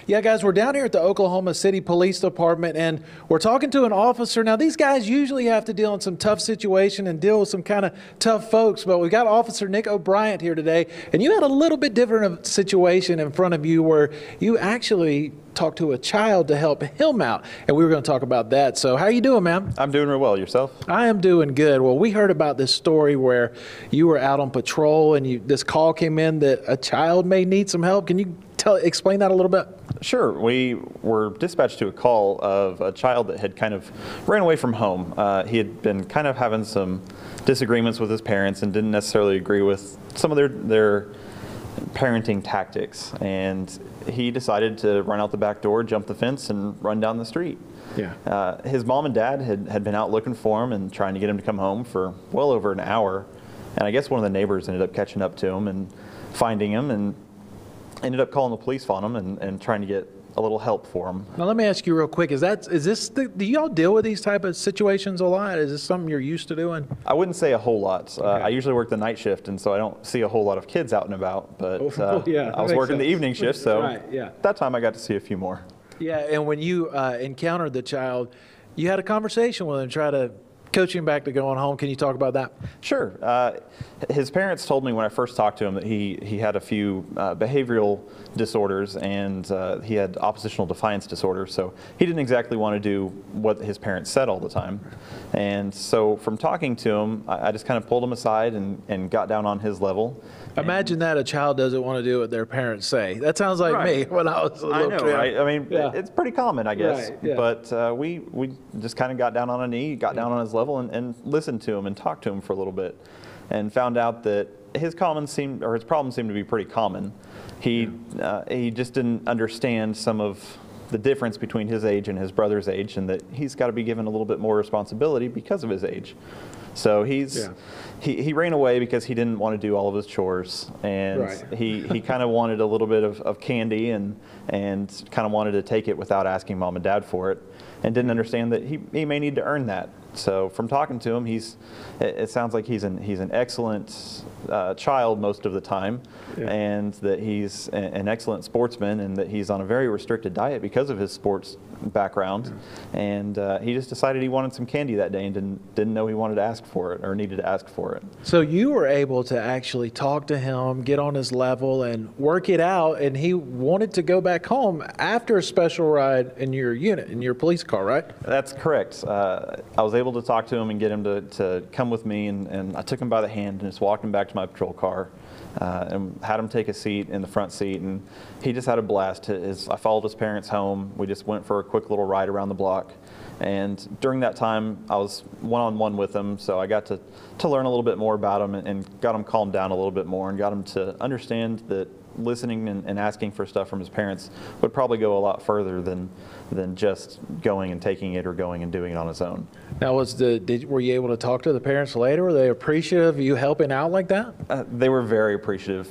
Yeah, guys, we're down here at the Oklahoma City Police Department, and we're talking to an officer. Now, these guys usually have to deal in some tough situation and deal with some kind of tough folks, but we've got Officer Nick O'Brien here today, and you had a little bit different of situation in front of you where you actually talked to a child to help him out, and we were going to talk about that. So how are you doing, man? I'm doing real well. Yourself? I am doing good. Well, we heard about this story where you were out on patrol, and this call came in that a child may need some help. Can you explain that a little bit? Sure. We were dispatched to a call of a child that had kind of ran away from home. He had been kind of having some disagreements with his parents and didn't necessarily agree with some of their parenting tactics. And he decided to run out the back door, jump the fence, and run down the street. Yeah. His mom and dad had been out looking for him and trying to get him to come home for well over an hour. And I guess one of the neighbors ended up catching up to him and finding him, and ended up calling the police on him and trying to get a little help for him. Now let me ask you real quick, do y'all deal with these type of situations a lot? Is this something you're used to doing? I wouldn't say a whole lot. Okay. I usually work the night shift, and so I don't see a whole lot of kids out and about, but Yeah, I was working the evening shift, so Right, yeah. that time I got to see a few more. Yeah, and when you encountered the child, you had a conversation with him, try to coach him back to going home. Can you talk about that? Sure. His parents told me when I first talked to him that he had a few behavioral disorders, and he had oppositional defiance disorder, so he didn't exactly want to do what his parents said all the time. And so from talking to him, I just kind of pulled him aside and got down on his level. Imagine that a child doesn't want to do what their parents say. That sounds like me when I was a little kid. Right? I mean, Yeah. it's pretty common, I guess. Right, yeah. But we just kind of got down on a knee, got down on his level, and listened to him and talked to him for a little bit, and found out that his problems seemed to be pretty common. He just didn't understand some of the difference between his age and his brother's age, and that he's got to be given a little bit more responsibility because of his age. So he ran away because he didn't want to do all of his chores, and Right. he kind of wanted a little bit of candy and kind of wanted to take it without asking mom and dad for it, and didn't understand that he may need to earn that. So from talking to him, it sounds like he's an excellent child most of the time, Yeah. and that he's an excellent sportsman, and that he's on a very restricted diet because of his sports background. Yeah. And he just decided he wanted some candy that day and didn't know he wanted to ask for it or needed to ask for it. So you were able to actually talk to him, get on his level, and work it out, and he wanted to go back home after a special ride in your unit, in your police car, right? That's correct. I was able to talk to him and get him to come with me, and I took him by the hand and just walked him back to my patrol car, and had him take a seat in the front seat, and he just had a blast. I followed his parents home. We just went for a quick little ride around the block, and during that time I was one-on-one with him, so I got to learn a little bit more about him, and got him calmed down a little bit more, and got him to understand that listening and asking for stuff from his parents would probably go a lot further than just going and taking it or going and doing it on his own. Now, were you able to talk to the parents later? Were they appreciative of you helping out like that? They were very appreciative.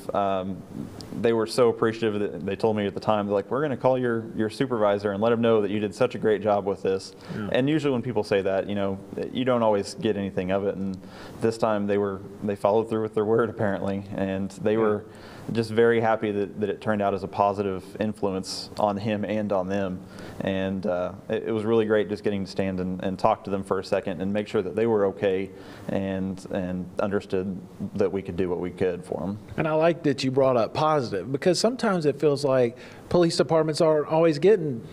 They were so appreciative that they told me at the time, they're like, we're going to call your supervisor and let him know that you did such a great job with this. Yeah. And usually when people say that, you don't always get anything of it. And this time they followed through with their word, apparently, and they were just very happy that it turned out as a positive influence on him and on them. And it was really great just getting to stand and talk to them for a second and make sure that they were okay and understood that we could do what we could for them. And I like that you brought up positive, because sometimes it feels like police departments aren't always getting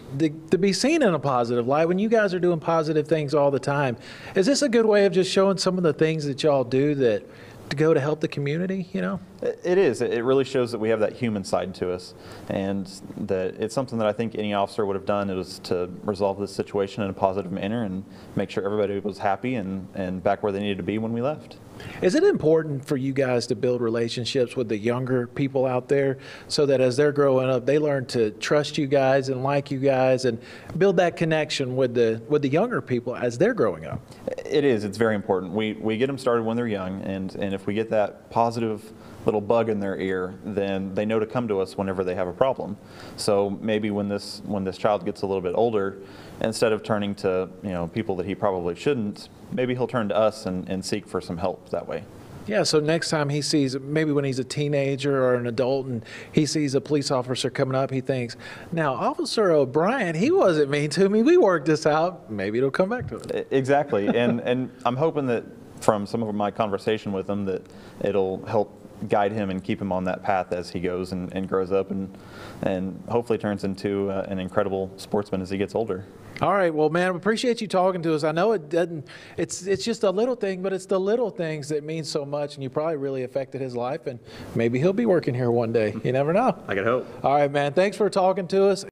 to be seen in a positive light when you guys are doing positive things all the time. Is this a good way of just showing some of the things that y'all do to go to help the community, It is. It really shows that we have that human side to us, and that it's something that I think any officer would have done. It was to resolve this situation in a positive manner and make sure everybody was happy and back where they needed to be when we left. Is it important for you guys to build relationships with the younger people out there so that as they're growing up, they learn to trust you guys and like you guys and build that connection with the younger people as they're growing up? It is. It's very important. We get them started when they're young, and if we get that positive little bug in their ear, then they know to come to us whenever they have a problem. So maybe when this child gets a little bit older, instead of turning to people that he probably shouldn't, maybe he'll turn to us and seek for some help that way. Yeah, so next time he sees, maybe when he's a teenager or an adult and he sees a police officer coming up, he thinks, now, Officer O'Brien, he wasn't mean to me. We worked this out. Maybe it'll come back to it. Exactly. And I'm hoping that from some of my conversation with him that it'll help guide him and keep him on that path as he goes and grows up and hopefully turns into an incredible sportsman as he gets older. All right, well, man, we appreciate you talking to us. I know it doesn't, it's just a little thing, but it's the little things that mean so much, and you probably really affected his life, and maybe he'll be working here one day. You never know. I could hope. All right, man, thanks for talking to us.